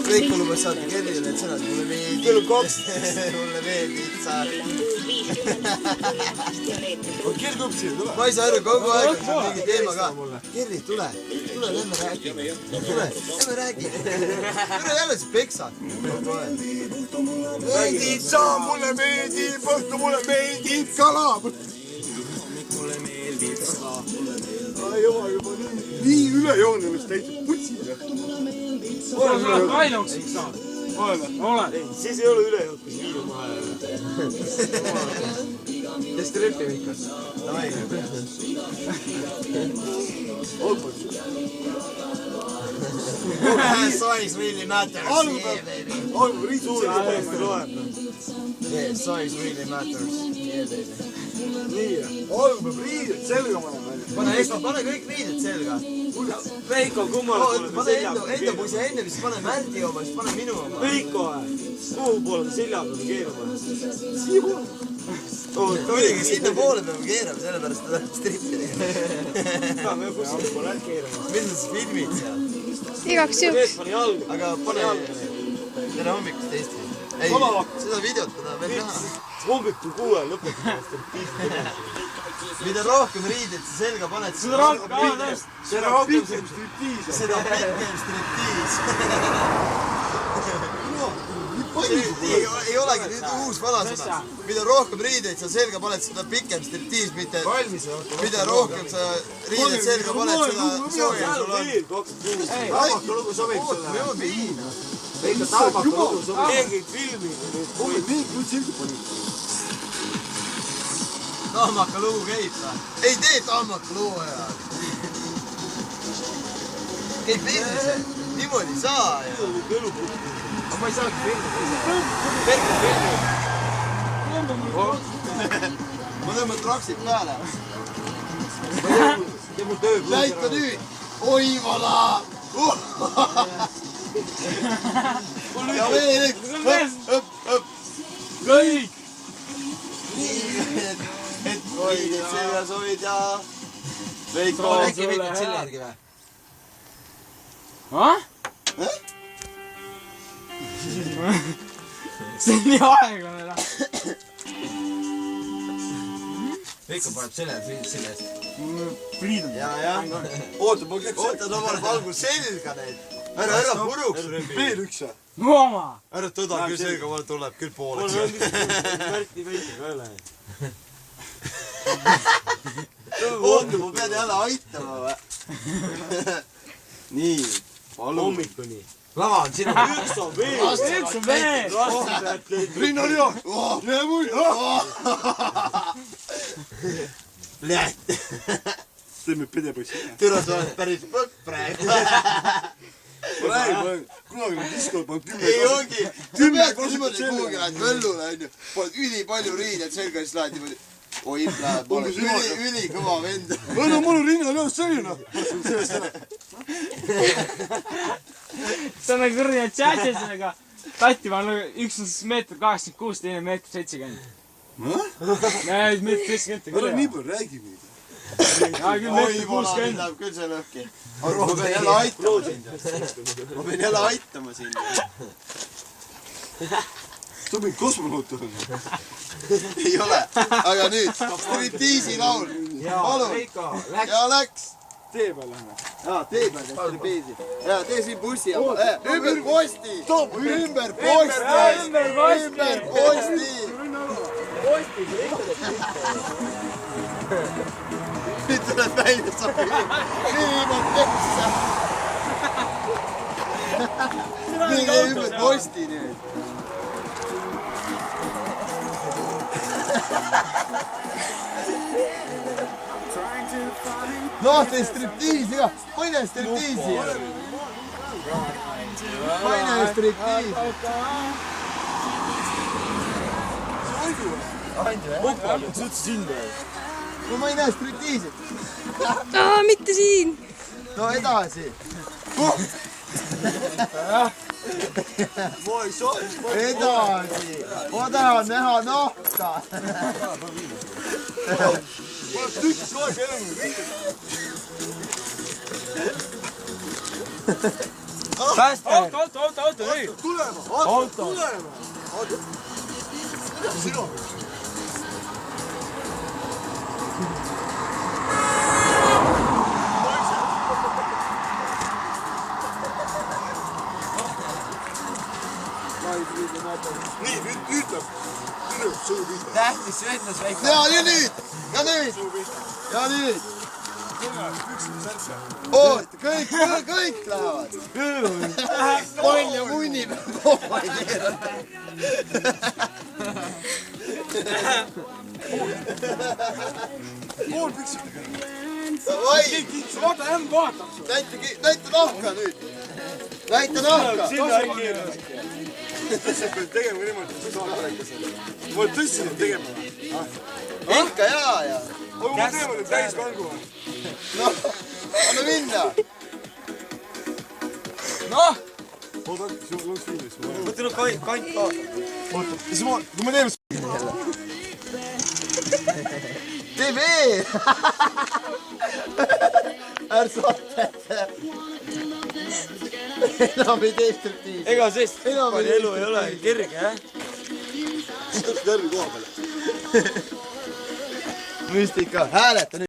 Veiko lubas saata Kerrile need sõnad. Mulle meeldib. Mulle meeldib sa. Kerri tuleb siia, tule. Ma ei saa aru, kogu aeg on mingi teema ka. Kerri, tule, lähme räägime. Tule, lähme räägime. Tule jälle see peksad. Meeldib sa, mulle meeldib õhtu, mulle meeldib kala. Mulle meeldib sa. Ai juba nii ülejoonemist täitsa putsid. Olen ainuks saanud. Olen. Siis ei ole ülejoon, kui viilu maha. Kes tripib ikka? Size really matters. Algu riisuuri loeb. Yeah, size really matters. Yeah, baby. Nii, algu peab riided selga panema. Pane kõik riided selga. Veiko, kummal pane enda puisi enne, siis pane Märdi oma, siis pane minu oma. Veiko, kuhu poole selja peab keerama? Siia poole. Muidugi sinna poole peab keerama, sellepärast ta tahab strippida. Me kuskil poole keerama. Mida sa filmid seal? Igaks juhuks. Aga pane tere hommikust Eesti. Ei, seda videot täna veel näha. Hommikul 6 lõpetame striptiisi. Mida rohkem riided sa selga paned, seda rohkem striptiis. Seda pikem striptiis. Ei olegi nüüd uus vanasõna. Mida rohkem riideid sa selga paned, seda pikem striptiis, mida rohkem sa riided selga paned, seda soojem sul on. Taamakalugu sobib sulle. Me on viina. Veiko, taamakalugu sobib. Keegi filmi. Mulle nii kui sildi pani. Taamakalugu käib ta. Ei tee taamakalugu ajal. Käib filmi see. Niimoodi saa. Aga ma ei saagi filmi. Veiko filmi. Ma tõmban traksid peale. Näita nüüd. Oi vala. Ja veel üks. Kõik. Et riided seljas hoida. Veiko. Äkki võtad selle järgi või? See on nii aeglane. Veiko paneb selle eest. Priidun. Ja. Oota, omale valgu selga neid. Ära puruks. Veel üks ja. Oma. Ära tõda küll selga, mulle tuleb küll pooleks. Mul on Märti Veiki ka üle. Oota, ma pean jälle aitama või? Nii, palun. Hommikuni. Lava on sinu. Üks on veel. Üks on veel. Rinna Rio. Näe mui. Läht. Teeme pedepassi. Türa, sa oled päris põkk praegu. Praegu, kunagi me diskol pannud 10. Ei ongi. Sa peadki niimoodi kuhugi lähed võllule, onju. Paned ülipalju riided selga, siis lähed niimoodi. Oi, läheb, üli kõva vend. No mul on Rinna Rio selline. Sellest ära. See on nagu kõrge tšatšesega. Tati on üks on meeter 86, teine meeter 70. Näed, meeter 70. Ära nii palju räägi meid. Küll meeter 60. Läheb küll see lõhki. Ma pean jälle aitama sind. Ma pean jälle aitama sind. Ta mingi kosmonaut on. Ei ole. Aga nüüd, striptiisi laul. Palun. Ja läks. Tee peal lähme. Jaa, tee peal striptiisi. Jaa, tee siin bussi. Ümber posti. Ümber posti. Ümber posti. Nüüd tuleb välja sobi. Niimoodi peksa. Nii ümber posti nüüd. No, tee striptiisi ka. Paine striptiisi. Paine striptiisi. Andi või? Sa ütlesid sinna. No ma ei näe striptiisi. Mitte siin. No edasi. Ma ei saa. Edasi. Ma tahan näha nahka. Ma olen tükk aeg enam. päästa. Auto, nüüd. tulema, tulema. Sinu. Nii, nüüd läheb. Tähtis sündmus väike. Ja nüüd. Oot, kõik lähevad. Pall ja munni peab kooma ei keera. Pool püksid. Davai, Vaata, ämm vaatab. näita nahka nüüd. Näita nahka. Tõssid pead tegema niimoodi, et sa saad rääkida selle. Ma olen tõssid tegema. Ikka ja. Aga ma teeme nüüd täiskangu. Noh, anna minna. Noh! Oota, see on fiilis. Võtta nüüd kant ka. Oota, siis ma, kui me teeme... Tee veel. Är saate. Enam ei tee striptiisi. Ega sest Enam palju elu ei ole kerge, jah? Tõstad järgi koha peale. Müstika, hääleta nüüd.